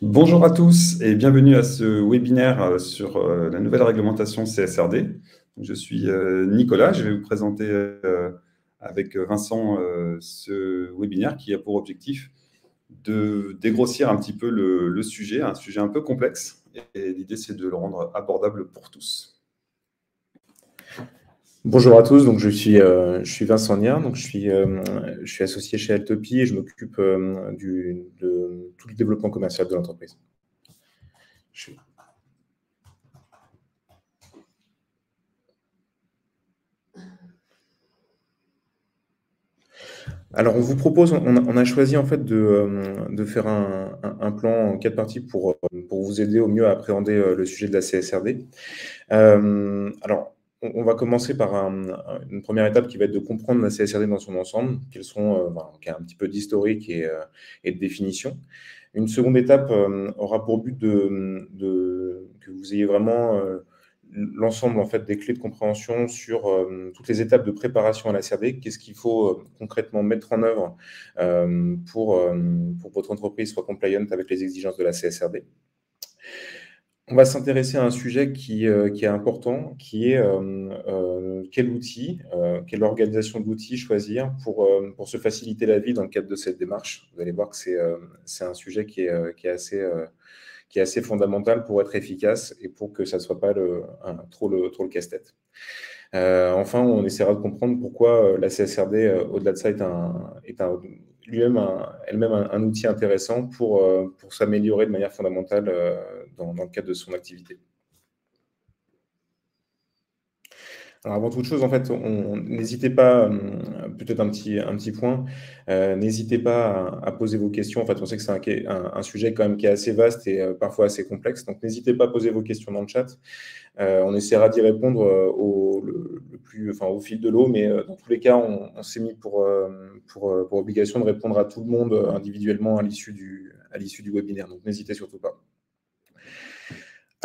Bonjour à tous et bienvenue à ce webinaire sur la nouvelle réglementation CSRD. Je suis Nicolas, je vais vous présenter avec Vincent ce webinaire qui a pour objectif de dégrossir un petit peu le sujet, un sujet un peu complexe, et l'idée c'est de le rendre abordable pour tous. Bonjour à tous, donc je suis Vincent Niard, donc je suis associé chez Altopy et je m'occupe de tout le développement commercial de l'entreprise. Alors, on vous propose, on a choisi en fait de faire un plan en 4 parties pour vous aider au mieux à appréhender le sujet de la CSRD. Alors, on va commencer par une première étape qui va être de comprendre la CSRD dans son ensemble, quels sont, qui a un petit peu d'historique et de définition. Une seconde étape aura pour but que vous ayez vraiment l'ensemble en fait des clés de compréhension sur toutes les étapes de préparation à la CRD. Qu'est-ce qu'il faut concrètement mettre en œuvre pour que votre entreprise soit compliant avec les exigences de la CSRD. On va s'intéresser à un sujet qui est important, qui est quel outil, quelle organisation d'outils choisir pour se faciliter la vie dans le cadre de cette démarche. Vous allez voir que c'est un sujet qui est assez fondamental pour être efficace et pour que ça ne soit pas trop le casse-tête. Enfin, on essaiera de comprendre pourquoi la CSRD, au-delà de ça, est elle-même un outil intéressant pour s'améliorer de manière fondamentale dans le cadre de son activité. Alors avant toute chose, en fait, n'hésitez pas, peut-être un petit point, n'hésitez pas à poser vos questions. En fait, on sait que c'est un sujet quand même qui est assez vaste et parfois assez complexe. Donc, n'hésitez pas à poser vos questions dans le chat. On essaiera d'y répondre au fil de l'eau, mais dans tous les cas, on s'est mis pour obligation de répondre à tout le monde individuellement à l'issue du webinaire. Donc, n'hésitez surtout pas.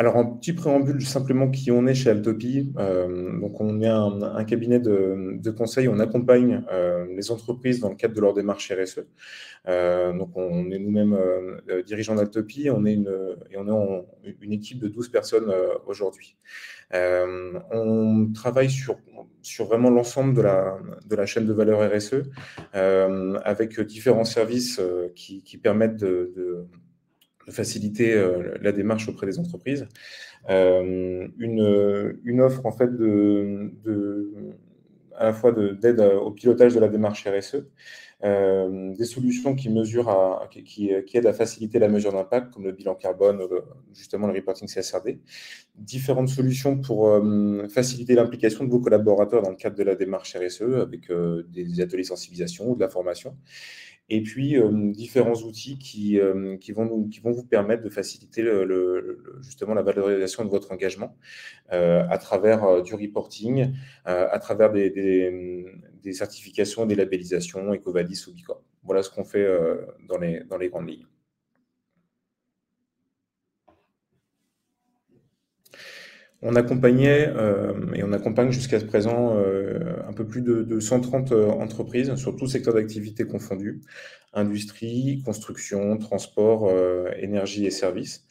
Alors, un petit préambule simplement qui on est chez Altopy. Donc, on est un cabinet de conseil. On accompagne les entreprises dans le cadre de leur démarche RSE. Donc, on est nous-mêmes dirigeants d'Altopy. On est une équipe de 12 personnes aujourd'hui. On travaille sur vraiment l'ensemble de la chaîne de valeur RSE avec différents services qui permettent de faciliter la démarche auprès des entreprises. Une offre en fait à la fois d'aide au pilotage de la démarche RSE, des solutions qui aident à faciliter la mesure d'impact, comme le bilan carbone, justement le reporting CSRD, différentes solutions pour faciliter l'implication de vos collaborateurs dans le cadre de la démarche RSE, avec des ateliers de sensibilisation ou de la formation. Et puis, différents outils qui vont vous permettre de faciliter justement la valorisation de votre engagement à travers du reporting, à travers des certifications, des labellisations, EcoVadis ou Bicorp. Voilà ce qu'on fait dans les grandes lignes. On accompagnait et on accompagne jusqu'à ce présent un peu plus de 130 entreprises sur tout secteur d'activité confondu, industrie, construction, transport, énergie et services.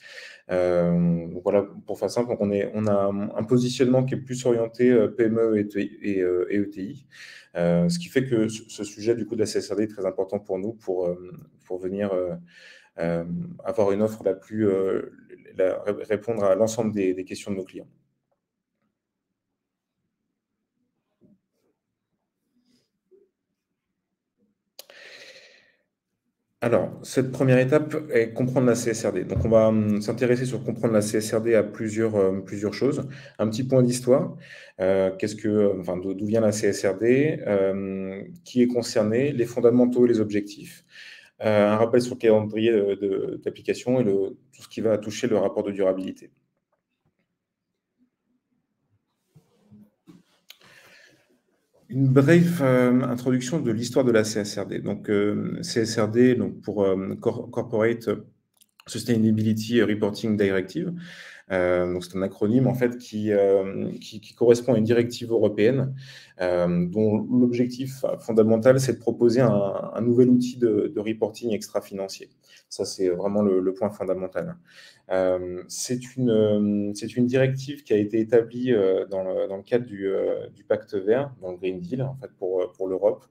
Voilà, pour faire simple, on a un positionnement qui est plus orienté PME et ETI, ce qui fait que ce sujet du coup de la CSRD est très important pour nous pour venir avoir une offre répondre à l'ensemble des questions de nos clients. Alors, cette première étape est comprendre la CSRD. Donc, on va s'intéresser sur comprendre la CSRD à plusieurs choses. Un petit point d'histoire. D'où vient la CSRD, qui est concerné, les fondamentaux et les objectifs. Un rappel sur le calendrier d'application et tout ce qui va toucher le rapport de durabilité. Une brève introduction de l'histoire de la CSRD. Donc, CSRD, donc pour Corporate Sustainability Reporting Directive, Donc c'est un acronyme en fait qui correspond à une directive européenne dont l'objectif fondamental, c'est de proposer un nouvel outil de reporting extra-financier. Ça, c'est vraiment le point fondamental. C'est une directive qui a été établie dans le cadre du Pacte vert, dans le Green Deal, en fait, pour l'Europe.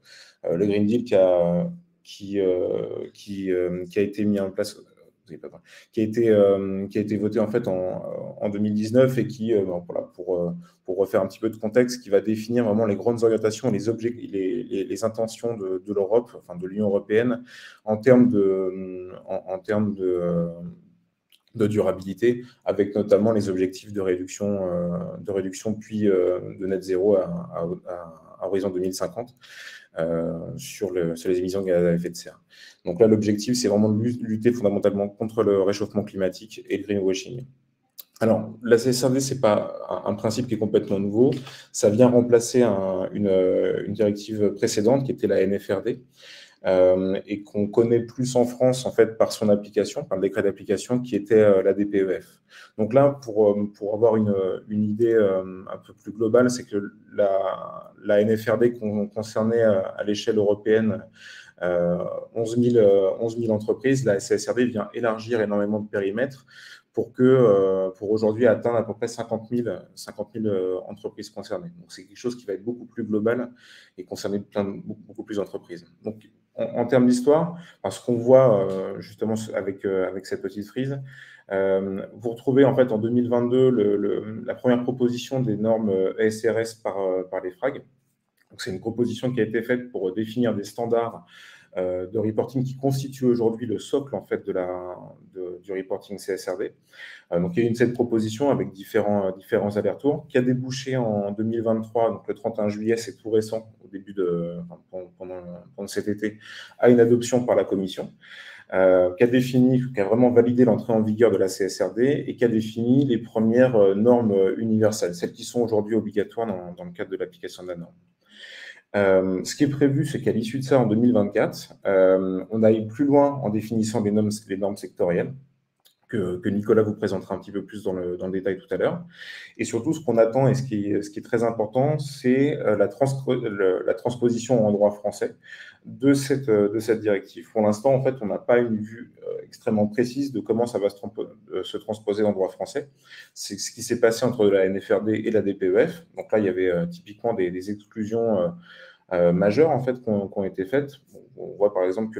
Le Green Deal qui a été mis en place, qui a été voté en fait en 2019 et qui, voilà, pour refaire un petit peu de contexte, qui va définir vraiment les grandes orientations, les intentions de l'Europe, enfin de l'Union européenne, en termes de durabilité, avec notamment les objectifs de réduction puis de net zéro à horizon 2050 sur les émissions de gaz à effet de serre. Donc là, l'objectif, c'est vraiment de lutter fondamentalement contre le réchauffement climatique et le greenwashing. Alors, la CSRD, ce n'est pas un principe qui est complètement nouveau. Ça vient remplacer une directive précédente qui était la NFRD. Et qu'on connaît plus en France en fait par son application, par le décret d'application qui était la DPEF. Donc là, pour avoir une idée un peu plus globale, c'est que la NFRD concernait à l'échelle européenne 11 000 entreprises. La CSRD vient élargir énormément de périmètres pour aujourd'hui atteindre à peu près 50 000 entreprises concernées. Donc c'est quelque chose qui va être beaucoup plus global et concerner beaucoup plus d'entreprises. Donc en termes d'histoire, ce qu'on voit justement avec cette petite frise, vous retrouvez en fait en 2022 la première proposition des normes ESRS par les FRAG. C'est une proposition qui a été faite pour définir des standards de reporting qui constituent aujourd'hui le socle en fait du reporting CSRD. Donc il y a eu cette proposition avec différents allers-retours qui a débouché en 2023, donc le 31 juillet, c'est tout récent, au début pendant cet été, à une adoption par la Commission. Qui a vraiment validé l'entrée en vigueur de la CSRD et qui a défini les premières normes universelles, celles qui sont aujourd'hui obligatoires dans le cadre de l'application de la norme. Ce qui est prévu, c'est qu'à l'issue de ça, en 2024, on aille plus loin en définissant les normes sectorielles, que Nicolas vous présentera un petit peu plus dans le détail tout à l'heure. Et surtout, ce qu'on attend et ce qui est très important, c'est la transposition en droit français de cette directive. Pour l'instant, en fait, on n'a pas une vue extrêmement précise de comment ça va se transposer en droit français. C'est ce qui s'est passé entre la NFRD et la DPEF. Donc là, il y avait typiquement des exclusions majeures en fait qui ont été faites. On voit par exemple que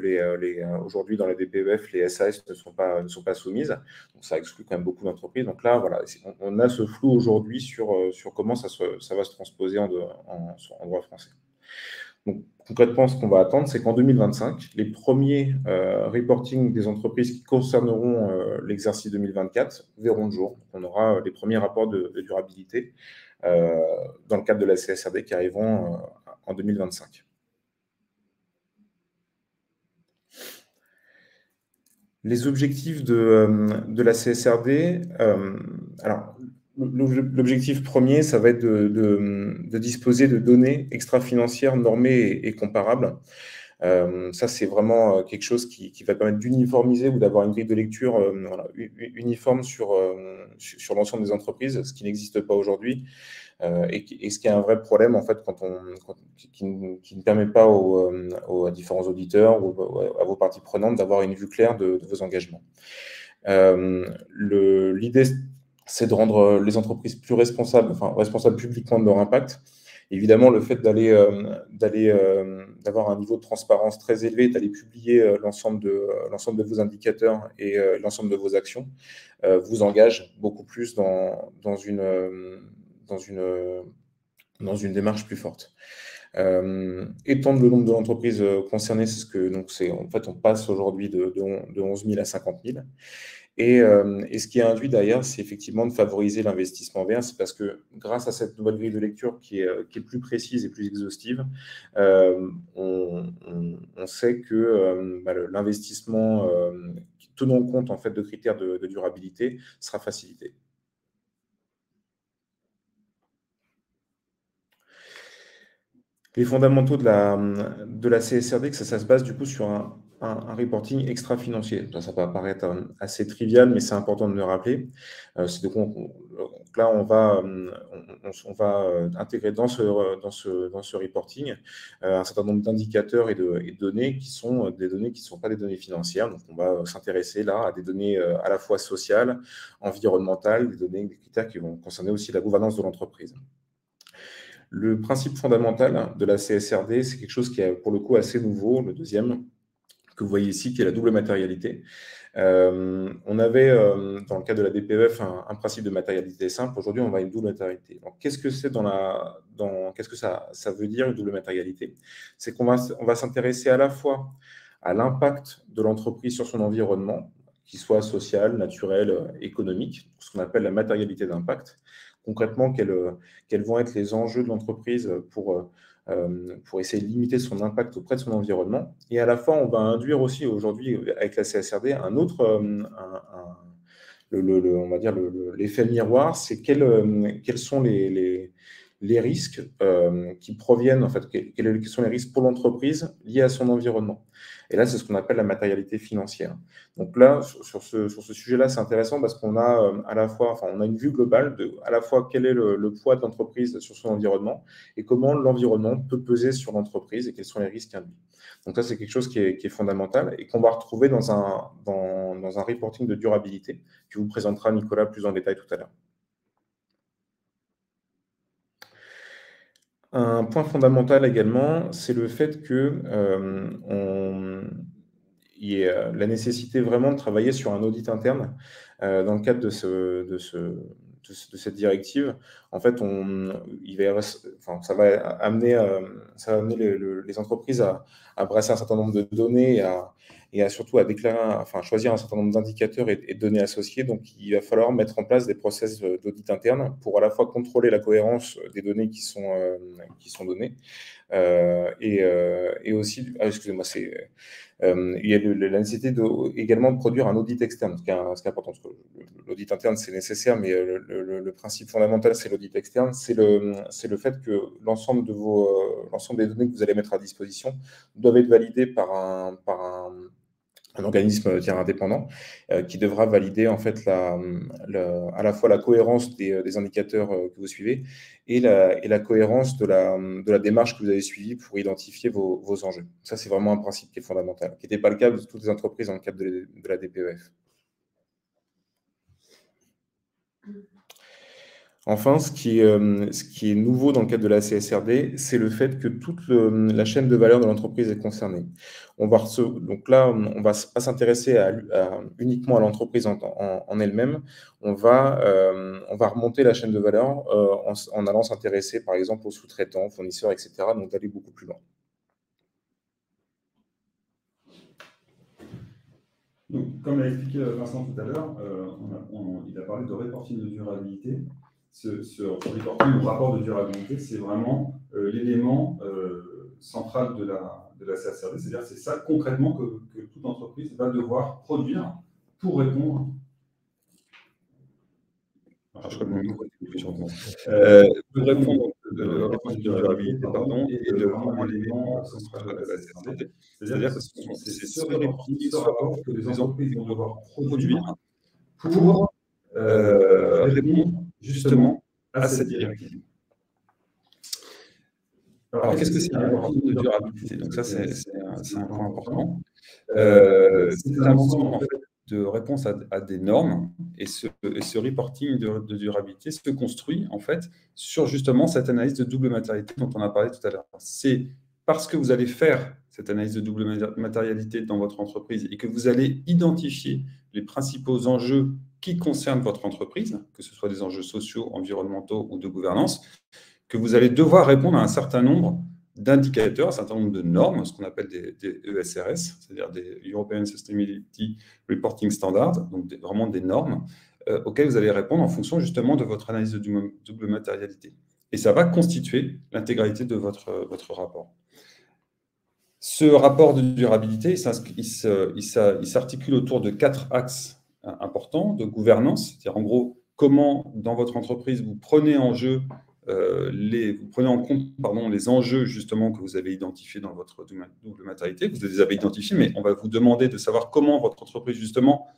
aujourd'hui dans la DPEF, les SAS ne sont pas soumises. Donc ça exclut quand même beaucoup d'entreprises. Donc là, voilà, on a ce flou aujourd'hui sur comment ça va se transposer en droit français. Donc, concrètement, ce qu'on va attendre, c'est qu'en 2025, les premiers reporting des entreprises qui concerneront l'exercice 2024 verront le jour. On aura les premiers rapports de durabilité dans le cadre de la CSRD qui arriveront en 2025. Les objectifs de la CSRD, alors l'objectif premier, ça va être de disposer de données extra-financières normées et comparables. Ça, c'est vraiment quelque chose qui va permettre d'uniformiser ou d'avoir une grille de lecture uniforme sur l'ensemble des entreprises, ce qui n'existe pas aujourd'hui. Et ce qui est un vrai problème, en fait, qui ne permet pas à différents auditeurs ou à vos parties prenantes d'avoir une vue claire de vos engagements. L'idée, c'est de rendre les entreprises plus responsables publiquement de leur impact. Évidemment, le fait d'avoir un niveau de transparence très élevé, d'aller publier l'ensemble de vos indicateurs et l'ensemble de vos actions, vous engage beaucoup plus dans une démarche plus forte. Étendre le nombre de l'entreprise concernées, en fait, on passe aujourd'hui de 11 000 à 50 000. Et ce qui est induit d'ailleurs, c'est effectivement de favoriser l'investissement vert. C'est parce que grâce à cette nouvelle grille de lecture qui est plus précise et plus exhaustive, on sait que l'investissement tenant compte en fait de critères de durabilité sera facilité. Les fondamentaux de la CSRD, ça se base du coup sur un reporting extra-financier. Ça peut apparaître assez trivial, mais c'est important de le rappeler. Donc là, on va intégrer dans ce reporting un certain nombre d'indicateurs et de données qui sont des données qui ne sont pas des données financières. Donc, on va s'intéresser là à des données à la fois sociales, environnementales, des critères qui vont concerner aussi la gouvernance de l'entreprise. Le principe fondamental de la CSRD, c'est quelque chose qui est pour le coup assez nouveau, le deuxième, que vous voyez ici, qui est la double matérialité. On avait, dans le cadre de la DPEF, un principe de matérialité simple. Aujourd'hui, on va à une double matérialité. Donc, qu'est-ce que c'est qu'est-ce que ça veut dire, une double matérialité? C'est qu'on va s'intéresser à la fois à l'impact de l'entreprise sur son environnement, qu'il soit social, naturel, économique, ce qu'on appelle la matérialité d'impact. Concrètement, quels vont être les enjeux de l'entreprise pour essayer de limiter son impact auprès de son environnement. Et à la fois, on va induire aussi aujourd'hui, avec la CSRD, un autre, on va dire l'effet miroir, c'est quels sont les risques qui proviennent, en fait, quels sont les risques pour l'entreprise liés à son environnement. Et là, c'est ce qu'on appelle la matérialité financière. Donc là, sur ce sujet-là, c'est intéressant parce qu'on a à la fois, on a une vue globale de à la fois quel est le poids de l'entreprise sur son environnement et comment l'environnement peut peser sur l'entreprise et quels sont les risques induits. Donc ça, c'est quelque chose qui est fondamental et qu'on va retrouver dans un reporting de durabilité que vous présentera Nicolas plus en détail tout à l'heure. Un point fondamental également, c'est le fait que il y ait la nécessité vraiment de travailler sur un audit interne dans le cadre de cette directive. En fait, ça va amener les entreprises à brasser un certain nombre de données et surtout à choisir un certain nombre d'indicateurs et de données associées. Donc, il va falloir mettre en place des process d'audit interne pour à la fois contrôler la cohérence des données qui sont données et aussi, excusez-moi, il y a la nécessité également de produire un audit externe, ce qui est important. L'audit interne, c'est nécessaire, mais le principe fondamental, c'est l'audit externe. C'est le fait que l'ensemble des données que vous allez mettre à disposition doivent être validées par un organisme indépendant qui devra valider en fait à la fois la cohérence des indicateurs que vous suivez et la cohérence de la démarche que vous avez suivie pour identifier vos enjeux. Ça, c'est vraiment un principe qui est fondamental, qui n'était pas le cas de toutes les entreprises dans le cadre de la DPEF. Enfin, ce qui est nouveau dans le cadre de la CSRD, c'est le fait que toute la chaîne de valeur de l'entreprise est concernée. Donc là, on ne va pas s'intéresser uniquement à l'entreprise en elle-même. On va remonter la chaîne de valeur en allant s'intéresser, par exemple, aux sous-traitants, fournisseurs, etc. Donc, d'aller beaucoup plus loin. Donc, comme l'a expliqué Vincent tout à l'heure, il a parlé de reporting de durabilité. Ce reporting ou rapport de durabilité, c'est vraiment l'élément central de la CSRD. C'est-à-dire c'est ça concrètement que toute entreprise va devoir produire pour répondre. Pour répondre au reporting de durabilité, est vraiment l'élément central de la CSRD. C'est-à-dire que c'est ce reporting, ce rapport que les entreprises vont devoir produire pour répondre justement à cette directive. Alors, qu'est-ce que c'est un reporting de durabilité? Donc ça, c'est un point important. C'est un ensemble en fait, de réponses à des normes, et ce reporting de durabilité se construit en fait sur justement cette analyse de double matérialité dont on a parlé tout à l'heure. C'est parce que vous allez faire cette analyse de double matérialité dans votre entreprise et que vous allez identifier les principaux enjeux qui concernent votre entreprise, que ce soit des enjeux sociaux, environnementaux ou de gouvernance, que vous allez devoir répondre à un certain nombre d'indicateurs, un certain nombre de normes, ce qu'on appelle des ESRS, c'est-à-dire des European Sustainability Reporting Standards, donc vraiment des normes auxquelles vous allez répondre en fonction justement de votre analyse de double matérialité. Et ça va constituer l'intégralité de votre rapport. Ce rapport de durabilité, il s'articule autour de 4 axes importants de gouvernance, c'est-à-dire en gros comment dans votre entreprise vous prenez en jeu vous prenez en compte les enjeux justement que vous avez identifiés dans votre double matérialité. Vous les avez identifiés, mais on va vous demander de savoir comment votre entreprise, justement,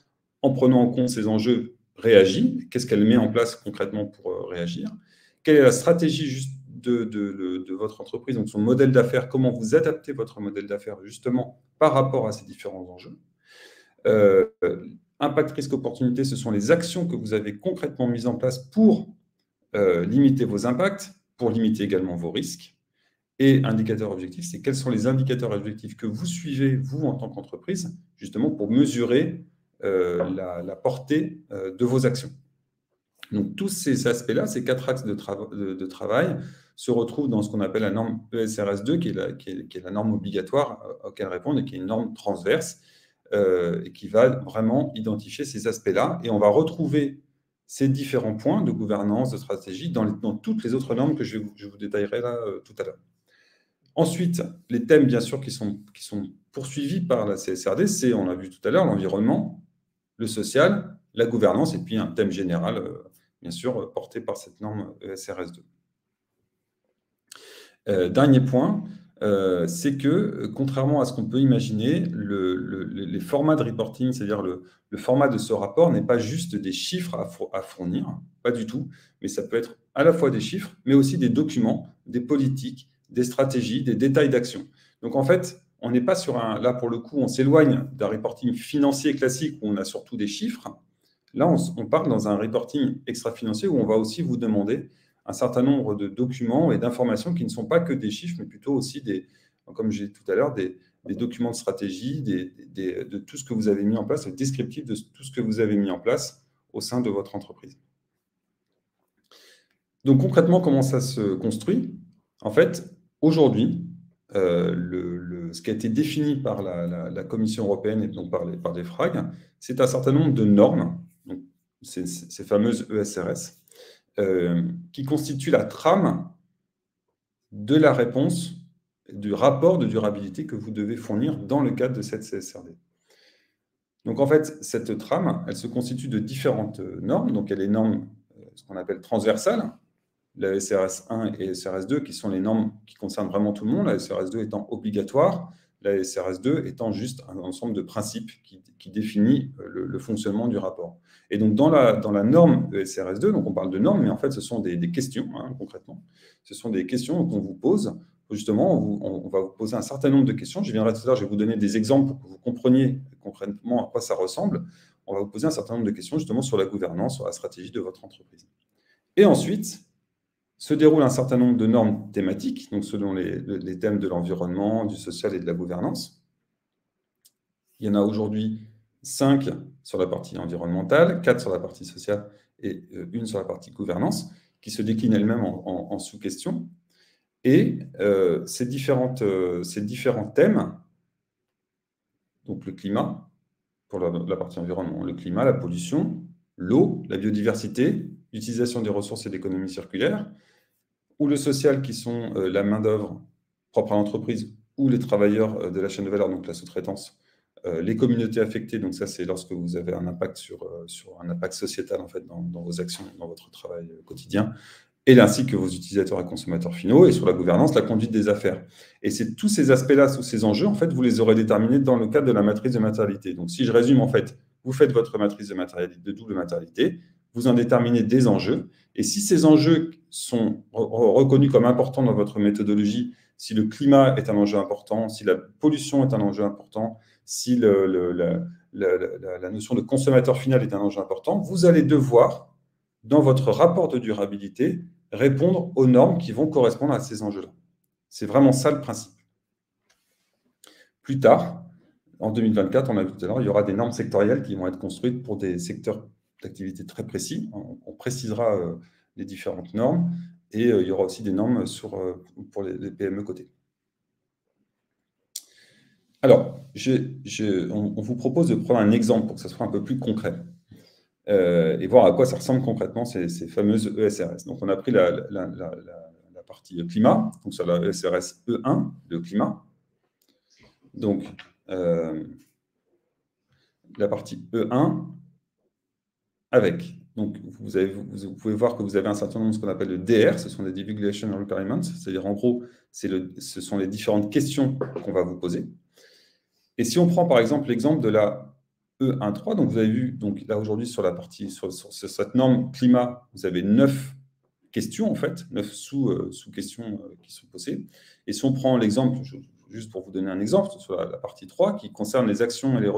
en prenant en compte ces enjeux, réagit. Qu'est-ce qu'elle met en place concrètement pour réagir? Quelle est la stratégie de votre entreprise, donc son modèle d'affaires, comment vous adaptez votre modèle d'affaires justement par rapport à ces différents enjeux. Impact, risque, opportunité, ce sont les actions que vous avez concrètement mises en place pour limiter vos impacts, pour limiter également vos risques. Et indicateur objectif, c'est quels sont les indicateurs objectifs que vous suivez, vous, en tant qu'entreprise, justement pour mesurer la portée de vos actions. Donc, tous ces aspects-là, ces 4 axes de travail, se retrouvent dans ce qu'on appelle la norme ESRS2, qui est la norme obligatoire auquel répondre et qui est une norme transverse et qui va vraiment identifier ces aspects-là. Et on va retrouver ces différents points de gouvernance, de stratégie, dans toutes les autres normes que je vous détaillerai là tout à l'heure. Ensuite, les thèmes, bien sûr, qui sont poursuivis par la CSRD, c'est, on l'a vu tout à l'heure, l'environnement, le social, la gouvernance, et puis un thème général, bien sûr, porté par cette norme ESRS2. Dernier point, c'est que, contrairement à ce qu'on peut imaginer, les formats de reporting, c'est-à-dire le format de ce rapport, n'est pas juste des chiffres à fournir, pas du tout, mais ça peut être à la fois des chiffres, mais aussi des documents, des politiques, des stratégies, des détails d'action. Donc, en fait, on n'est pas sur là, pour le coup, on s'éloigne d'un reporting financier classique où on a surtout des chiffres. Là, on parle dans un reporting extra-financier où on va aussi vous demander un certain nombre de documents et d'informations qui ne sont pas que des chiffres, mais plutôt aussi, comme j'ai dit tout à l'heure, des documents de stratégie, de tout ce que vous avez mis en place, le descriptif de tout ce que vous avez mis en place au sein de votre entreprise. Donc, concrètement, comment ça se construit? En fait, aujourd'hui, ce qui a été défini par la Commission européenne et donc par les FRAG, c'est un certain nombre de normes, donc ces fameuses ESRS, qui constituent la trame de la réponse du rapport de durabilité que vous devez fournir dans le cadre de cette CSRD. Donc, en fait, cette trame, elle se constitue de différentes normes. Donc, il y a les normes, ce qu'on appelle transversales, la ESRS 1 et ESRS 2, qui sont les normes qui concernent vraiment tout le monde, la ESRS 2 étant obligatoire, la ESRS 2 étant juste un ensemble de principes qui définit le fonctionnement du rapport. Et donc, dans la norme ESRS 2, donc on parle de normes, mais en fait, ce sont des questions, concrètement. Ce sont des questions qu'on vous pose. Justement, on va vous poser un certain nombre de questions. Je viendrai tout à l'heure, je vais vous donner des exemples pour que vous compreniez concrètement à quoi ça ressemble. On va vous poser un certain nombre de questions, justement, sur la gouvernance, sur la stratégie de votre entreprise. Et ensuite, se déroule un certain nombre de normes thématiques, donc selon les thèmes de l'environnement, du social et de la gouvernance. Il y en a aujourd'hui 5 sur la partie environnementale, 4 sur la partie sociale et 1 sur la partie gouvernance, qui se déclinent elles-mêmes en sous-questions. Et ces différents thèmes, donc le climat, pour la partie environnement, le climat, la pollution, l'eau, la biodiversité, l'utilisation des ressources et l'économie circulaire, ou le social qui sont la main-d'œuvre propre à l'entreprise ou les travailleurs de la chaîne de valeur, donc la sous-traitance, les communautés affectées, donc ça c'est lorsque vous avez un impact sur un impact sociétal en fait, dans vos actions, dans votre travail quotidien, et ainsi que vos utilisateurs et consommateurs finaux, et sur la gouvernance, la conduite des affaires. Et c'est tous ces aspects-là, tous ces enjeux, en fait, vous les aurez déterminés dans le cadre de la matrice de matérialité. Donc si je résume, en fait, vous faites votre matrice de matérialité, de double matérialité, vous en déterminez des enjeux, et si ces enjeux sont reconnus comme importants dans votre méthodologie, si le climat est un enjeu important, si la pollution est un enjeu important, si la notion de consommateur final est un enjeu important, vous allez devoir, dans votre rapport de durabilité, répondre aux normes qui vont correspondre à ces enjeux-là. C'est vraiment ça le principe. Plus tard, en 2024, on l'a vu tout à l'heure, il y aura des normes sectorielles qui vont être construites pour des secteurs d'activité très précis. On précisera les différentes normes et il y aura aussi des normes pour les PME cotées. Alors, on vous propose de prendre un exemple pour que ça soit un peu plus concret et voir à quoi ça ressemble concrètement ces fameuses ESRS. Donc, on a pris la partie climat, donc sur la ESRS E1, le climat. Donc, la partie E1 avec Donc, vous pouvez voir que vous avez un certain nombre de ce qu'on appelle le DR, ce sont des Divulgation Requirements, c'est-à-dire en gros, ce sont les différentes questions qu'on va vous poser. Et si on prend par exemple l'exemple de la E13, donc vous avez vu, donc là aujourd'hui sur la partie, sur cette norme climat, vous avez 9 questions en fait, 9 sous-questions qui sont posées. Et si on prend l'exemple, juste pour vous donner un exemple, sur la partie 3, qui concerne les actions et les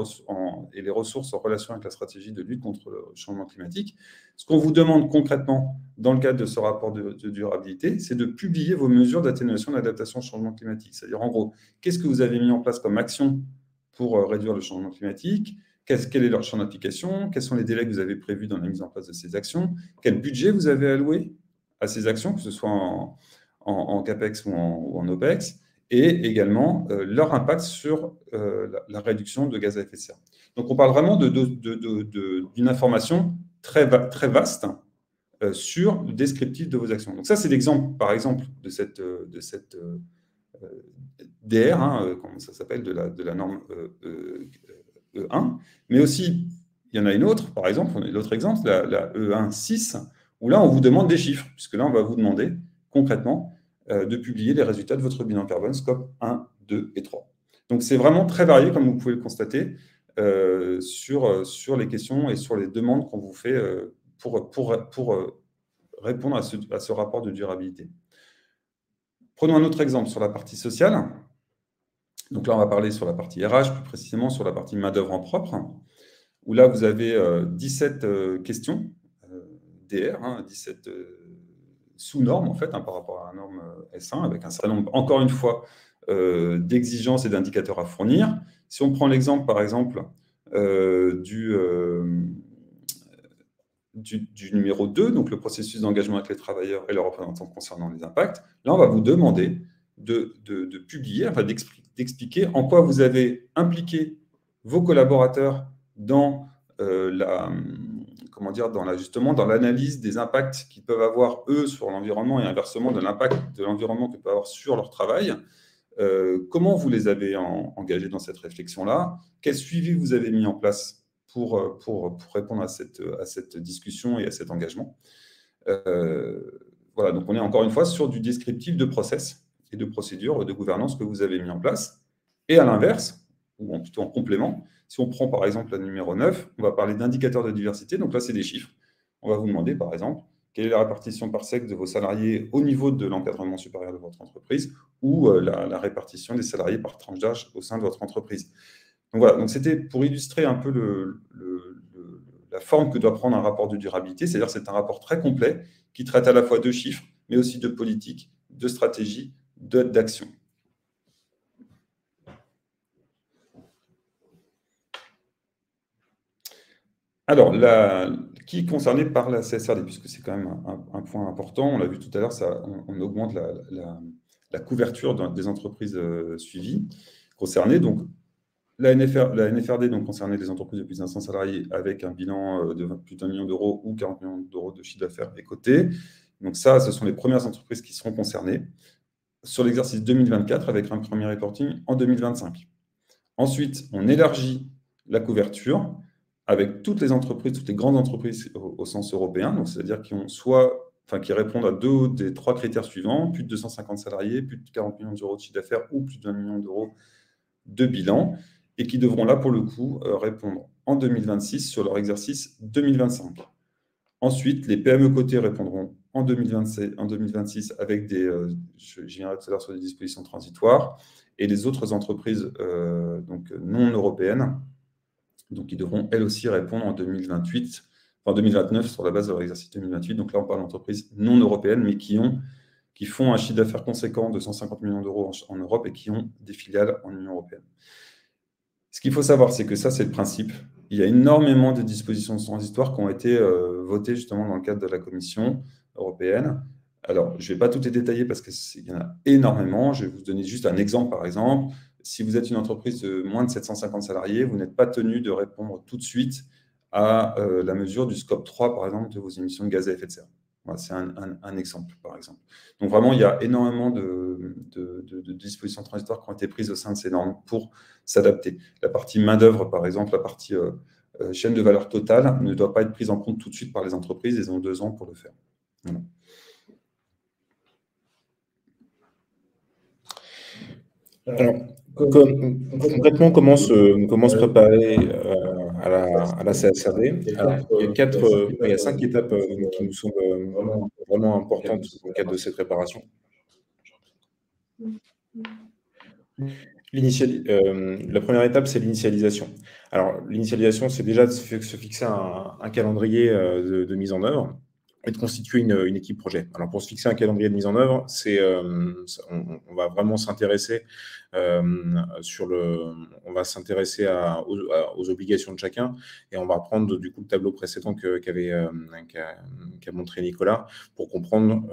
ressources en relation avec la stratégie de lutte contre le changement climatique, ce qu'on vous demande concrètement dans le cadre de ce rapport de durabilité, c'est de publier vos mesures d'atténuation et d'adaptation au changement climatique. C'est-à-dire en gros, qu'est-ce que vous avez mis en place comme action pour réduire le changement climatique, quel est leur champ d'application, quels sont les délais que vous avez prévus dans la mise en place de ces actions, quel budget vous avez alloué à ces actions, que ce soit en CAPEX ou en OPEX, et également leur impact sur la réduction de gaz à effet de serre. Donc, on parle vraiment d'une information très vaste sur le descriptif de vos actions. Donc, ça, c'est l'exemple, par exemple, de cette DR, comment ça s'appelle, de la norme E1, mais aussi, il y en a une autre, par exemple, on a l'autre exemple, la E1.6, où là, on vous demande des chiffres, puisque là, on va vous demander concrètement de publier les résultats de votre bilan carbone scope 1, 2 et 3. Donc, c'est vraiment très varié, comme vous pouvez le constater, sur les questions et sur les demandes qu'on vous fait pour répondre à ce rapport de durabilité. Prenons un autre exemple sur la partie sociale. Donc là, on va parler sur la partie RH, plus précisément sur la partie main-d'œuvre en propre, où là, vous avez 17 questions DR, 17 sous-normes, en fait, par rapport à la norme S1, avec un certain nombre, encore une fois, d'exigences et d'indicateurs à fournir. Si on prend l'exemple, par exemple, du numéro 2, donc le processus d'engagement avec les travailleurs et leurs représentants concernant les impacts, là, on va vous demander de publier, enfin d'expliquer en quoi vous avez impliqué vos collaborateurs dans justement dans l'analyse des impacts qu'ils peuvent avoir, eux, sur l'environnement et inversement de l'impact de l'environnement qu'ils peuvent avoir sur leur travail. Comment vous les avez engagés dans cette réflexion-là? Quel suivi vous avez mis en place pour répondre à cette discussion et à cet engagement? Voilà, donc on est encore une fois sur du descriptif de process et de procédures de gouvernance que vous avez mis en place. Et à l'inverse, ou plutôt en complément, si on prend par exemple la numéro 9, on va parler d'indicateurs de diversité. Donc là, c'est des chiffres. On va vous demander par exemple quelle est la répartition par sexe de vos salariés au niveau de l'encadrement supérieur de votre entreprise ou la répartition des salariés par tranche d'âge au sein de votre entreprise. Donc voilà, donc c'était pour illustrer un peu la forme que doit prendre un rapport de durabilité, c'est-à-dire que c'est un rapport très complet qui traite à la fois de chiffres, mais aussi de politique, de stratégie, d'action. Alors, qui est concerné par la CSRD, puisque c'est quand même un point important, on l'a vu tout à l'heure, on augmente la couverture des entreprises suivies, concernées. Donc, la NFRD donc, concernait les entreprises de plus de 500 salariés avec un bilan de plus d'1 million d'euros ou 40 millions d'euros de chiffre d'affaires et coté. Donc ça, ce sont les premières entreprises qui seront concernées sur l'exercice 2024 avec un premier reporting en 2025. Ensuite, on élargit la couverture avec toutes les entreprises, toutes les grandes entreprises au sens européen, donc c'est-à-dire qui répondent à 2 des 3 critères suivants, plus de 250 salariés, plus de 40 millions d'euros de chiffre d'affaires ou plus d'1 million d'euros de bilan, et qui devront là, pour le coup, répondre en 2026 sur leur exercice 2025. Ensuite, les PME cotées répondront en 2026 avec je viendrai tout à l'heure sur des dispositions transitoires, et les autres entreprises donc non européennes, donc qui devront elles aussi répondre en 2028, enfin 2029 sur la base de leur exercice 2028. Donc là, on parle d'entreprises non européennes, mais qui font un chiffre d'affaires conséquent de 150 millions d'euros en Europe et qui ont des filiales en Union européenne. Ce qu'il faut savoir, c'est que ça, c'est le principe. Il y a énormément de dispositions transitoires qui ont été votées justement dans le cadre de la Commission européenne. Alors, je ne vais pas tout les détailler parce qu'il y en a énormément. Je vais vous donner juste un exemple, par exemple. Si vous êtes une entreprise de moins de 750 salariés, vous n'êtes pas tenu de répondre tout de suite à la mesure du scope 3, par exemple, de vos émissions de gaz à effet de serre. Voilà, c'est un exemple, par exemple. Donc, vraiment, il y a énormément de dispositions transitoires qui ont été prises au sein de ces normes pour s'adapter. La partie main-d'œuvre, par exemple, la partie chaîne de valeur totale ne doit pas être prise en compte tout de suite par les entreprises. Ils ont 2 ans pour le faire. Voilà. Alors, concrètement, comment se préparer à la CSRD? Alors, il y a 5 étapes qui nous semblent vraiment importantes dans le cadre de cette préparation. La première étape, c'est l'initialisation. Alors, l'initialisation, c'est déjà de se fixer un calendrier de mise en œuvre et de constituer une équipe projet. Alors, pour se fixer un calendrier de mise en œuvre, on va vraiment s'intéresser on va s'intéresser aux obligations de chacun, et on va reprendre du coup le tableau précédent qu'a montré Nicolas pour comprendre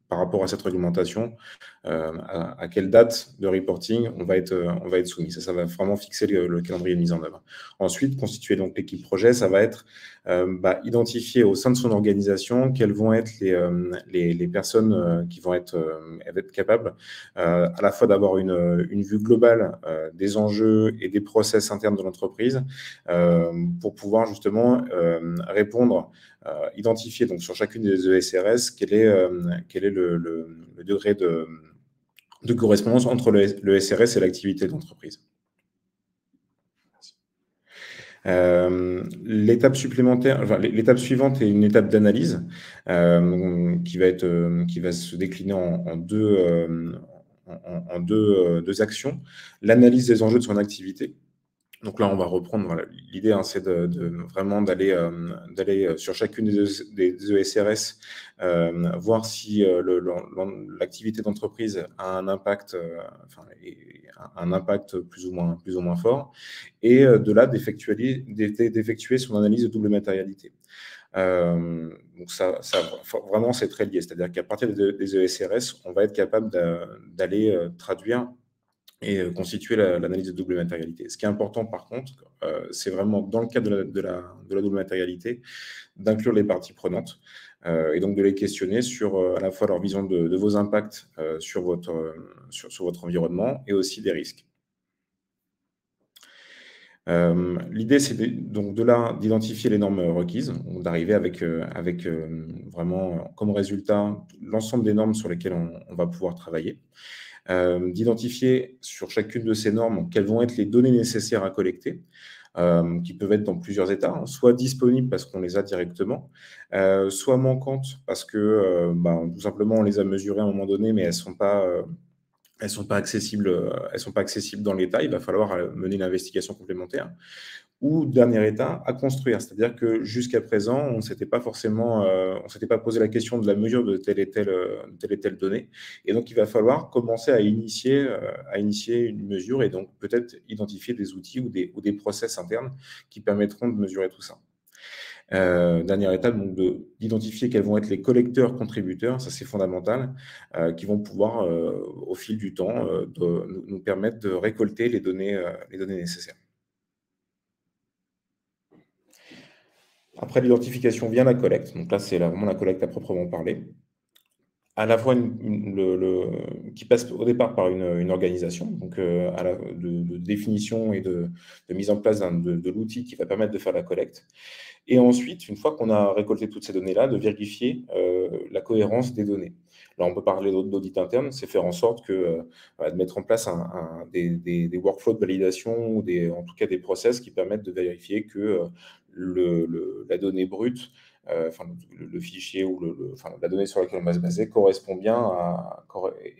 par rapport à cette réglementation, à quelle date de reporting on va être soumis. Ça va vraiment fixer le calendrier de mise en œuvre. Ensuite, constituer donc l'équipe projet, ça va être identifier au sein de son organisation quelles vont être les personnes qui vont être capables à la fois d'avoir une vue globale des enjeux et des process internes de l'entreprise pour pouvoir justement répondre, identifier donc sur chacune des ESRS quel est le degré de correspondance entre le SRS et l'activité de l'entreprise. L'étape suivante est une étape d'analyse qui va se décliner en deux actions. L'analyse des enjeux de son activité. Donc là, on va reprendre. Voilà, l'idée, c'est vraiment d'aller sur chacune des ESRS, voir si l'activité d'entreprise a un impact, un impact plus ou moins fort, et de là d'effectuer son analyse de double matérialité. Donc ça vraiment, c'est très lié. C'est-à-dire qu'à partir des ESRS, on va être capable d'aller traduire et constituer l'analyse de double matérialité. Ce qui est important, par contre, c'est vraiment, dans le cadre de la double matérialité, d'inclure les parties prenantes et donc de les questionner sur à la fois leur vision de vos impacts sur votre environnement et aussi des risques. L'idée, c'est donc de là d'identifier les normes requises, d'arriver avec vraiment comme résultat l'ensemble des normes sur lesquelles on va pouvoir travailler. D'identifier sur chacune de ces normes quelles vont être les données nécessaires à collecter, qui peuvent être dans plusieurs états, soit disponibles parce qu'on les a directement, soit manquantes parce que tout simplement on les a mesurées à un moment donné, mais elles sont pas accessibles dans l'état. Il va falloir mener une investigation complémentaire. Ou dernier état, à construire. C'est-à-dire que jusqu'à présent, on ne s'était pas posé la question de la mesure de telle et telle donnée. Et donc, il va falloir commencer à initier une mesure et donc peut-être identifier des outils ou des process internes qui permettront de mesurer tout ça. Dernière étape, donc d'identifier quels vont être les collecteurs contributeurs, ça c'est fondamental, qui vont pouvoir, au fil du temps, nous permettre de récolter les données nécessaires. Après l'identification vient la collecte. Donc là, c'est vraiment la collecte à proprement parler. À la fois qui passe au départ par une organisation, donc de définition et de mise en place de l'outil qui va permettre de faire la collecte. Et ensuite, une fois qu'on a récolté toutes ces données-là, de vérifier la cohérence des données. Là, on peut parler d'audit interne, c'est faire en sorte de mettre en place des workflows de validation ou en tout cas des process qui permettent de vérifier que la donnée brute, le fichier ou la donnée sur laquelle on va se baser correspond bien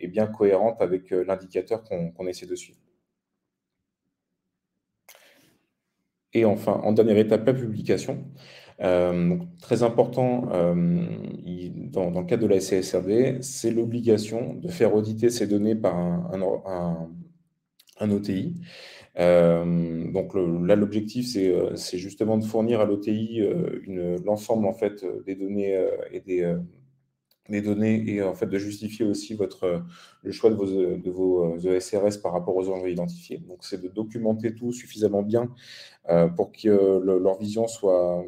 est bien cohérente avec l'indicateur qu'on essaie de suivre. Et enfin, en dernière étape, la publication. Donc, très important, dans le cadre de la CSRD, c'est l'obligation de faire auditer ces données par un OTI. Donc là, l'objectif, c'est justement de fournir à l'OTI l'ensemble en fait des données des données et en fait de justifier aussi le choix de vos ESRS par rapport aux enjeux identifiés. Donc c'est de documenter tout suffisamment bien pour que leur vision soit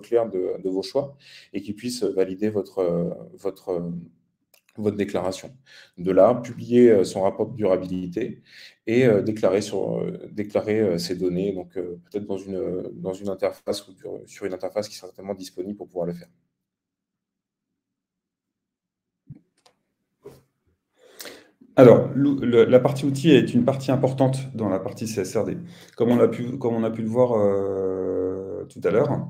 claire de vos choix et qu'ils puissent valider votre votre déclaration. De là, publier son rapport de durabilité et déclarer ces données, donc peut-être dans une interface ou sur une interface qui sera certainement disponible pour pouvoir le faire. Alors, la partie outils est une partie importante dans la partie CSRD. Comme on a pu le voir tout à l'heure,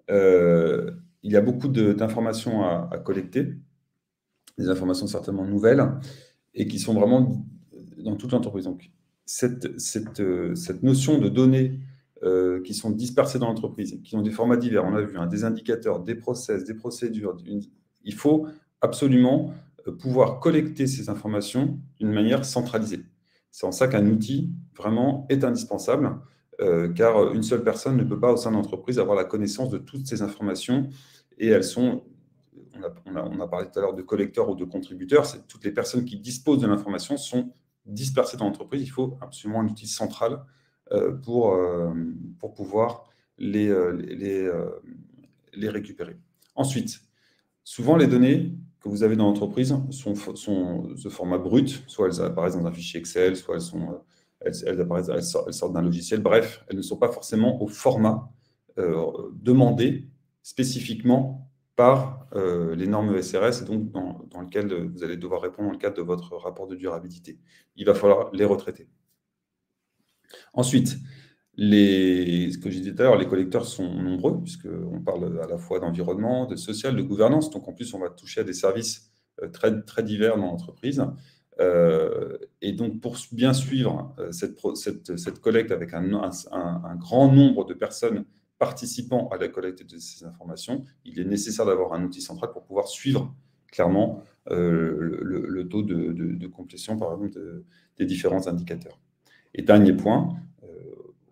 il y a beaucoup d'informations à collecter, des informations certainement nouvelles, et qui sont vraiment dans toute l'entreprise. Donc, cette notion de données qui sont dispersées dans l'entreprise, qui ont des formats divers, on l'a vu, des indicateurs, des process, des procédures, il faut absolument pouvoir collecter ces informations d'une manière centralisée. C'est en ça qu'un outil, vraiment, est indispensable, car une seule personne ne peut pas, au sein de l'entreprise, avoir la connaissance de toutes ces informations, et elles sont... On a parlé tout à l'heure de collecteurs ou de contributeurs, c'est toutes les personnes qui disposent de l'information sont dispersées dans l'entreprise. Il faut absolument un outil central pour pouvoir les récupérer. Ensuite, souvent les données que vous avez dans l'entreprise sont de format brut, soit elles apparaissent dans un fichier Excel, soit elles sortent d'un logiciel. Bref, elles ne sont pas forcément au format demandé spécifiquement par les normes ESRS, et donc dans lequel vous allez devoir répondre dans le cadre de votre rapport de durabilité. Il va falloir les retraiter. Ensuite, ce que j'ai dit tout à l'heure, les collecteurs sont nombreux, puisqu'on parle à la fois d'environnement, de social, de gouvernance. Donc, en plus, on va toucher à des services très, très divers dans l'entreprise. Et donc, pour bien suivre cette collecte avec un grand nombre de personnes participant à la collecte de ces informations, il est nécessaire d'avoir un outil central pour pouvoir suivre clairement le taux de complétion, par exemple, des différents indicateurs. Et dernier point,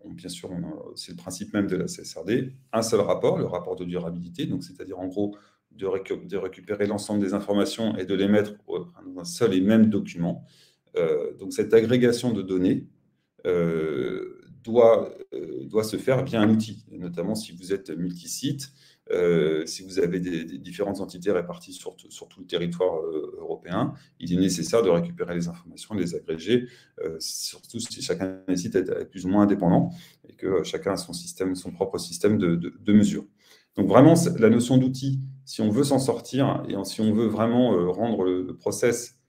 bien sûr, c'est le principe même de la CSRD, un seul rapport, le rapport de durabilité, donc c'est-à-dire en gros de récupérer l'ensemble des informations et de les mettre dans un seul et même document. Donc cette agrégation de données doit se faire via un outil, notamment si vous êtes multisite, si vous avez des différentes entités réparties sur tout le territoire européen, il est nécessaire de récupérer les informations, de les agréger, surtout si chacun des sites est plus ou moins indépendant et que chacun a son propre système de mesure. Donc vraiment, la notion d'outil, si on veut s'en sortir et si on veut vraiment rendre le process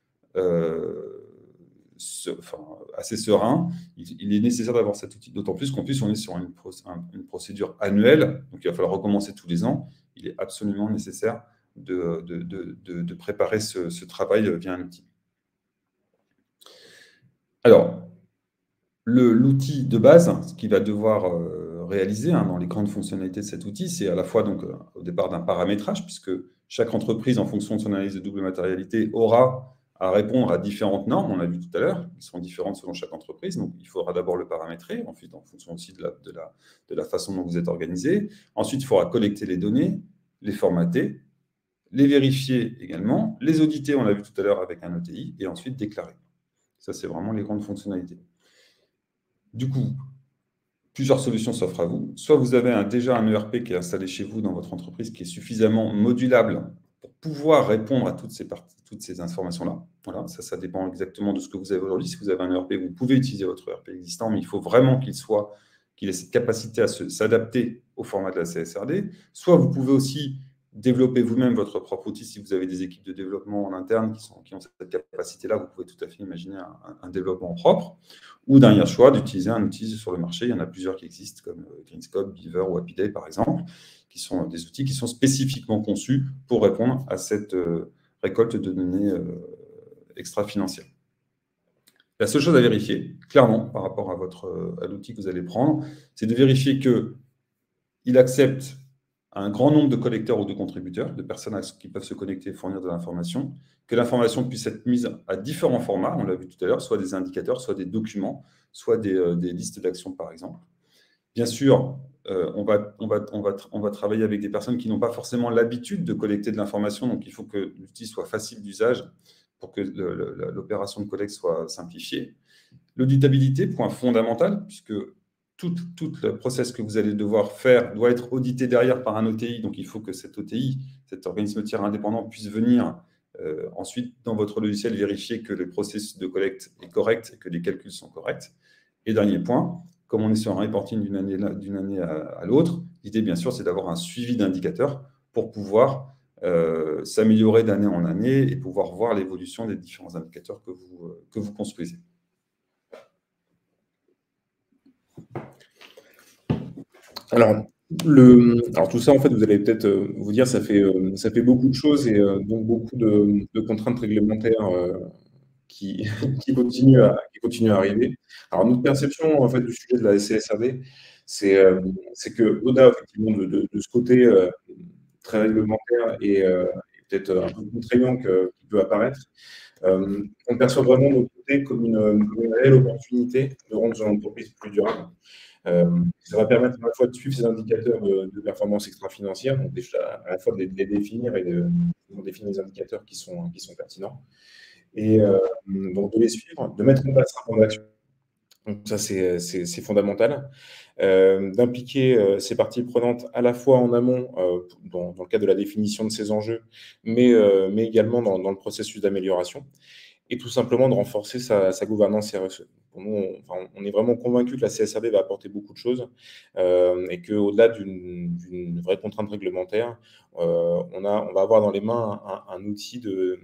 assez serein, il est nécessaire d'avoir cet outil. D'autant plus qu'on est sur une procédure annuelle, donc il va falloir recommencer tous les ans. Il est absolument nécessaire de préparer ce travail via un outil. Alors, l'outil de base, ce qu'il va devoir réaliser dans les grandes fonctionnalités de cet outil, c'est à la fois donc, au départ d'un paramétrage, puisque chaque entreprise, en fonction de son analyse de double matérialité, aura à répondre à différentes normes, on l'a vu tout à l'heure, qui sont différentes selon chaque entreprise. Donc, il faudra d'abord le paramétrer, ensuite, en fonction aussi de la façon dont vous êtes organisé. Ensuite, il faudra collecter les données, les formater, les vérifier également, les auditer, on l'a vu tout à l'heure avec un ETI, et ensuite déclarer. Ça, c'est vraiment les grandes fonctionnalités. Du coup, plusieurs solutions s'offrent à vous. Soit vous avez déjà un ERP qui est installé chez vous dans votre entreprise, qui est suffisamment modulable pour pouvoir répondre à toutes ces informations-là. Voilà, ça dépend exactement de ce que vous avez aujourd'hui. Si vous avez un ERP, vous pouvez utiliser votre ERP existant, mais il faut vraiment qu'il ait cette capacité à s'adapter au format de la CSRD. Soit vous pouvez aussi développer vous-même votre propre outil. Si vous avez des équipes de développement en interne qui ont cette capacité-là, vous pouvez tout à fait imaginer un développement propre. Ou dernier choix, d'utiliser un outil sur le marché. Il y en a plusieurs qui existent, comme Greenscope, Beaver ou Happyday, par exemple, qui sont des outils qui sont spécifiquement conçus pour répondre à cette récolte de données extra-financières. La seule chose à vérifier, clairement, par rapport à l'outil que vous allez prendre, c'est de vérifier qu'il accepte un grand nombre de collecteurs ou de contributeurs, de personnes qui peuvent se connecter et fournir de l'information, que l'information puisse être mise à différents formats, on l'a vu tout à l'heure, soit des indicateurs, soit des documents, soit des listes d'actions, par exemple. Bien sûr, on va travailler avec des personnes qui n'ont pas forcément l'habitude de collecter de l'information, donc il faut que l'outil soit facile d'usage pour que l'opération de collecte soit simplifiée. L'auditabilité, point fondamental, puisque tout le process que vous allez devoir faire doit être audité derrière par un OTI. Donc, il faut que cet OTI, cet organisme tiers indépendant, puisse venir Ensuite, dans votre logiciel, vérifiez que le processus de collecte est correct et que les calculs sont corrects. Et dernier point, comme on est sur un reporting d'une année à l'autre, l'idée, bien sûr, c'est d'avoir un suivi d'indicateurs pour pouvoir s'améliorer d'année en année et pouvoir voir l'évolution des différents indicateurs que vous construisez. Alors, tout ça, en fait, vous allez peut-être vous dire, ça fait beaucoup de choses et donc beaucoup de contraintes réglementaires qui continuent à arriver. Alors, notre perception, en fait, du sujet de la CSRD, c'est qu'au-delà, effectivement, de ce côté très réglementaire et peut-être un peu contraignant qui peut apparaître, on perçoit vraiment de notre côté comme une réelle opportunité de rendre son entreprise plus durable. Ça va permettre à la fois de suivre ces indicateurs de performance extra-financière, donc déjà à la fois de les définir et de définir les indicateurs qui sont pertinents, et donc de les suivre, de mettre en place un plan d'action. Donc ça, c'est fondamental. D'impliquer ces parties prenantes à la fois en amont, dans le cadre de la définition de ces enjeux, mais également dans le processus d'amélioration, et tout simplement de renforcer sa gouvernance RSE. Pour nous, on est vraiment convaincu que la CSRD va apporter beaucoup de choses et qu'au-delà d'une vraie contrainte réglementaire, on va avoir dans les mains un outil de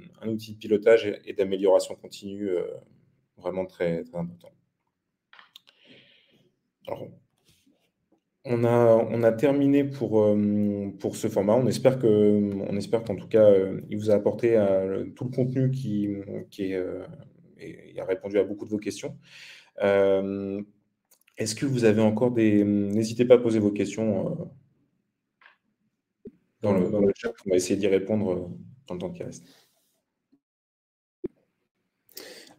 pilotage et d'amélioration continue vraiment très, très important. Alors, on a terminé pour ce format. On espère qu'en tout cas, il vous a apporté tout le contenu qui est et a répondu à beaucoup de vos questions. Est-ce que vous avez encore n'hésitez pas à poser vos questions dans le chat. On va essayer d'y répondre dans le temps qui reste.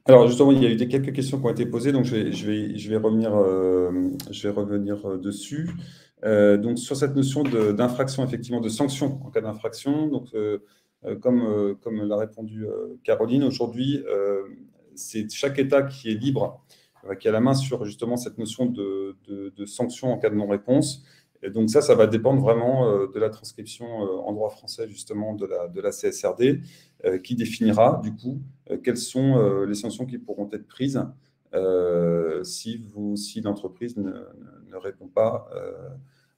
Alors justement, il y a eu quelques questions qui ont été posées, donc je vais revenir dessus. Donc sur cette notion d'infraction, effectivement, de sanction en cas d'infraction, donc comme l'a répondu Caroline, aujourd'hui, c'est chaque État qui est libre, qui a la main sur justement cette notion de sanction en cas de non-réponse. Et donc ça va dépendre vraiment de la transcription en droit français justement de la CSRD, qui définira du coup quelles sont les sanctions qui pourront être prises si l'entreprise ne répond pas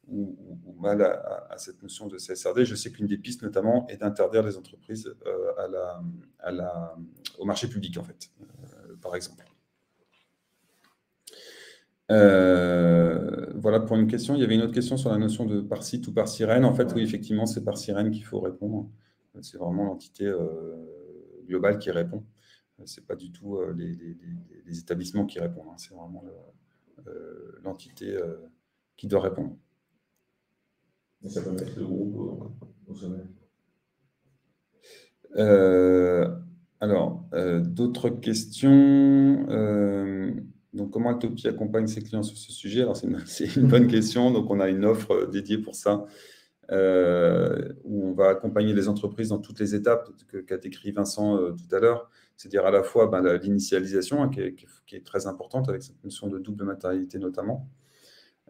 ou mal à cette notion de CSRD. Je sais qu'une des pistes notamment est d'interdire les entreprises au marché public en fait, par exemple. Voilà pour une question. Il y avait une autre question sur la notion de par site ou par sirène. En fait, oui, effectivement, c'est par sirène qu'il faut répondre. C'est vraiment l'entité globale qui répond. Ce n'est pas du tout les établissements qui répondent. Hein. C'est vraiment l'entité qui doit répondre. Et ça peut mettre le groupe au sommet. Alors, d'autres questions. Donc, comment Altopi accompagne ses clients sur ce sujet? Alors, c'est une bonne question. Donc, on a une offre dédiée pour ça, où on va accompagner les entreprises dans toutes les étapes qu'a décrit Vincent tout à l'heure, c'est-à-dire à la fois l'initialisation, hein, qui est très importante avec cette notion de double matérialité notamment,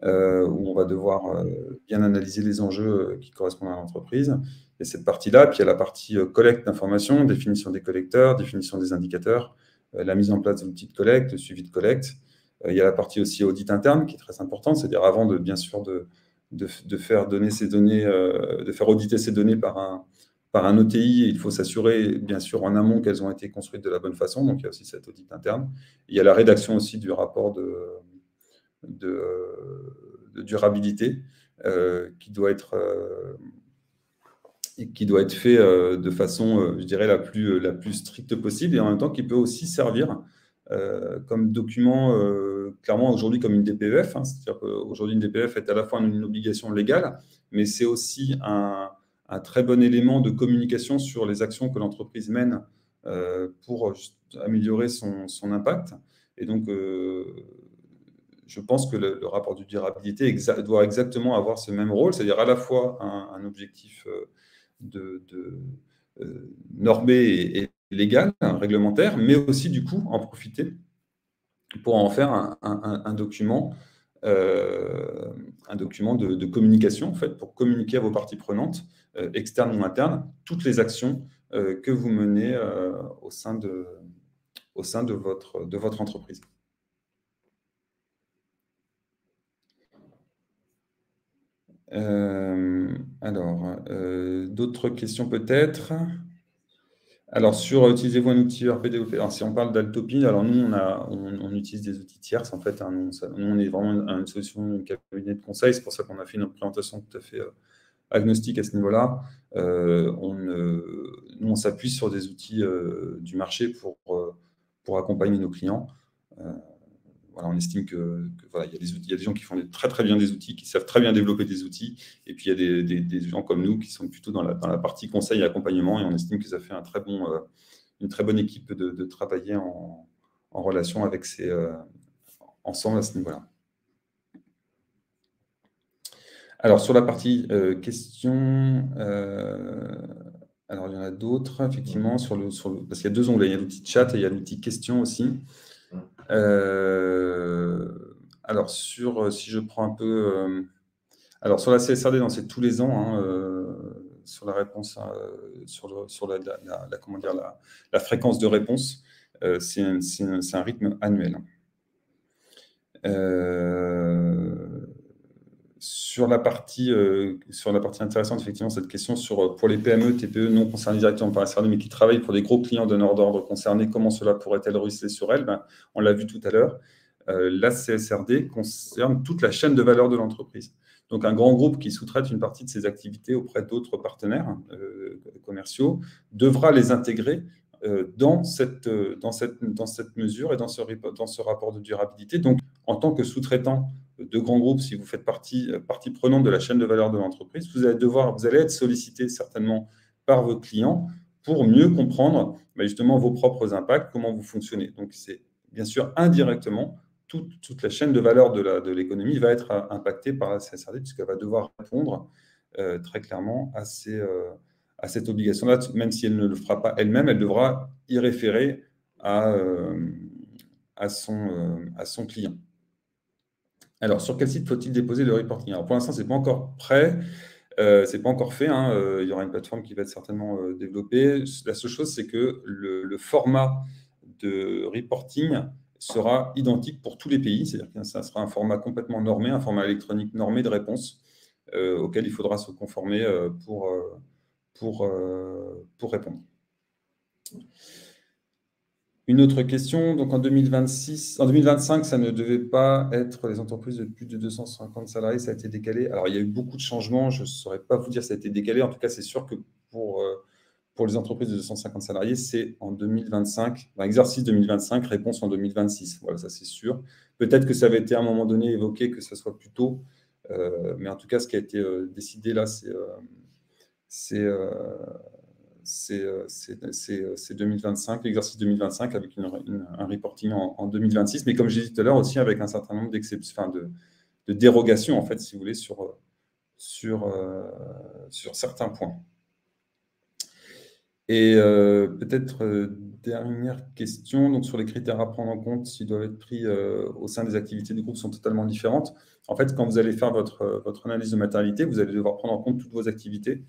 où on va devoir bien analyser les enjeux qui correspondent à l'entreprise. Et cette partie-là, puis il y a la partie collecte d'informations, définition des collecteurs, définition des indicateurs, la mise en place d'outils de collecte, de suivi de collecte. Il y a la partie aussi audit interne qui est très importante, c'est-à-dire avant bien sûr de faire donner ces données, de faire auditer ces données par un OTI, il faut s'assurer bien sûr en amont qu'elles ont été construites de la bonne façon. Donc il y a aussi cet audit interne. Il y a la rédaction aussi du rapport de durabilité qui doit être fait de façon, je dirais, la plus stricte possible, et en même temps qui peut aussi servir comme document, clairement aujourd'hui comme une DPEF. Hein, c'est-à-dire qu'aujourd'hui, une DPEF est à la fois une obligation légale, mais c'est aussi un très bon élément de communication sur les actions que l'entreprise mène pour améliorer son impact. Et donc, je pense que le rapport de durabilité doit exactement avoir ce même rôle, c'est-à-dire à la fois un objectif normé et légal, réglementaire, mais aussi du coup en profiter pour en faire un document de communication, en fait, pour communiquer à vos parties prenantes, externes ou internes, toutes les actions que vous menez au sein de votre entreprise. Alors, d'autres questions peut-être? Alors, utilisez-vous un outil ERP développé? Alors, si on parle d'Altopy, alors nous, on utilise des outils tierces. En fait, hein, nous, on est vraiment une solution, un cabinet de conseil. C'est pour ça qu'on a fait une présentation tout à fait agnostique à ce niveau-là. Nous, on s'appuie sur des outils du marché pour accompagner nos clients. Voilà, on estime que voilà, il y a des gens qui font très très bien des outils, qui savent très bien développer des outils, et puis il y a des gens comme nous qui sont plutôt dans la partie conseil et accompagnement, et on estime que ça fait une très bonne équipe de travailler en relation avec ensemble à ce niveau-là. Alors sur la partie questions, alors il y en a d'autres effectivement parce qu'il y a deux onglets, il y a l'outil chat et il y a l'outil questions aussi. Alors, si je prends un peu... alors, sur la CSRD, c'est tous les ans, hein, sur la réponse, sur la fréquence de réponse, c'est un rythme annuel. Sur la partie intéressante, effectivement, cette question pour les PME, TPE non concernées directement par la CSRD, mais qui travaillent pour des gros clients donneurs d'ordre concernés, comment cela pourrait-elle ruisseler sur elles? On l'a vu tout à l'heure. La CSRD concerne toute la chaîne de valeur de l'entreprise. Donc, un grand groupe qui sous-traite une partie de ses activités auprès d'autres partenaires commerciaux devra les intégrer dans cette mesure et dans ce rapport de durabilité. Donc, en tant que sous-traitant de grands groupes, si vous faites partie prenante de la chaîne de valeur de l'entreprise, vous allez être sollicité certainement par vos clients pour mieux comprendre justement vos propres impacts, comment vous fonctionnez. Donc, c'est bien sûr indirectement toute la chaîne de valeur de l'économie va être impactée par la CSRD puisqu'elle va devoir répondre très clairement à cette obligation-là, même si elle ne le fera pas elle-même, elle devra y référer à son client. Alors, sur quel site faut-il déposer le reporting? Alors, pour l'instant, ce n'est pas encore prêt, ce n'est pas encore fait. Hein, il y aura une plateforme qui va être certainement développée. La seule chose, c'est que le format de reporting sera identique pour tous les pays, c'est-à-dire que ça sera un format complètement normé, un format électronique normé de réponse auquel il faudra se conformer pour répondre. Une autre question, donc en 2025, ça ne devait pas être les entreprises de plus de 250 salariés, ça a été décalé. Alors, il y a eu beaucoup de changements, je ne saurais pas vous dire si ça a été décalé. En tout cas, c'est sûr que pour les entreprises de 250 salariés, c'est en 2025, exercice 2025, réponse en 2026. Voilà, ça c'est sûr. Peut-être que ça avait été à un moment donné évoqué que ça soit plus tôt, mais en tout cas, ce qui a été décidé là, c'est 2025, l'exercice 2025 avec un reporting en 2026, mais comme j'ai dit tout à l'heure aussi avec un certain nombre d'exceptions, de dérogations en fait, si vous voulez, sur certains points. Et peut-être dernière question, donc sur les critères à prendre en compte s'ils doivent être pris au sein des activités du groupe sont totalement différentes. En fait, quand vous allez faire votre analyse de matérialité, vous allez devoir prendre en compte toutes vos activités.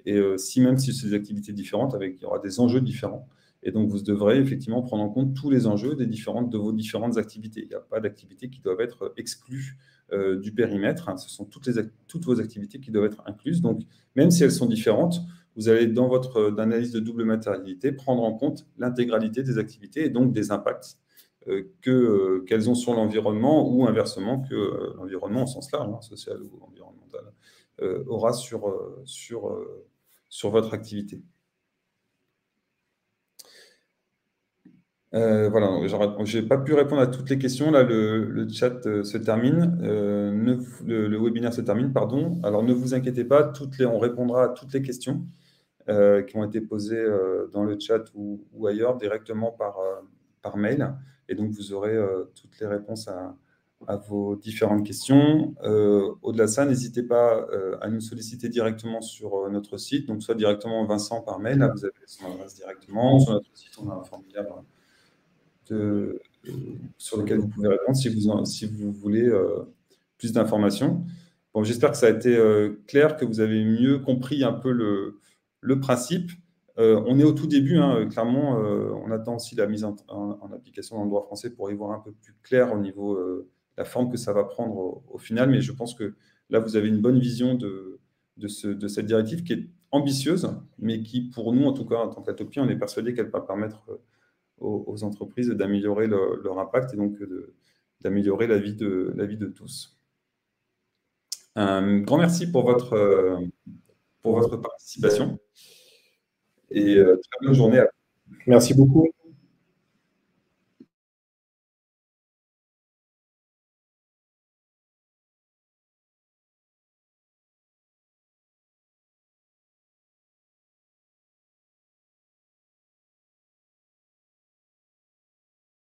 Et même si c'est des activités différentes, il y aura des enjeux différents. Et donc, vous devrez effectivement prendre en compte tous les enjeux de vos différentes activités. Il n'y a pas d'activités qui doivent être exclues du périmètre. Hein. Ce sont toutes vos activités qui doivent être incluses. Donc, même si elles sont différentes, vous allez, dans votre analyse de double matérialité, prendre en compte l'intégralité des activités et donc des impacts qu'elles ont sur l'environnement ou inversement que l'environnement au sens large, hein, social ou environnemental, aura sur votre activité. Voilà, je n'ai pas pu répondre à toutes les questions. Là, le chat se termine. Le webinaire se termine, pardon. Alors, ne vous inquiétez pas, on répondra à toutes les questions qui ont été posées dans le chat ou ailleurs, directement par mail. Et donc, vous aurez toutes les réponses à vos différentes questions. Au-delà de ça, n'hésitez pas à nous solliciter directement sur notre site, donc soit directement Vincent par mail, là vous avez son adresse directement, sur notre site on a un formulaire sur lequel vous pouvez répondre si vous voulez plus d'informations. Bon, j'espère que ça a été clair, que vous avez mieux compris un peu le principe. On est au tout début, hein, clairement. On attend aussi la mise en application dans le droit français pour y voir un peu plus clair au niveau de la forme que ça va prendre au final. Mais je pense que là, vous avez une bonne vision de cette directive qui est ambitieuse, mais qui, pour nous, en tout cas, en tant qu'Atopy, on est persuadé qu'elle va permettre aux entreprises d'améliorer leur impact et donc d'améliorer la vie de tous. Un grand merci pour votre participation et très bonne journée à vous. Merci beaucoup.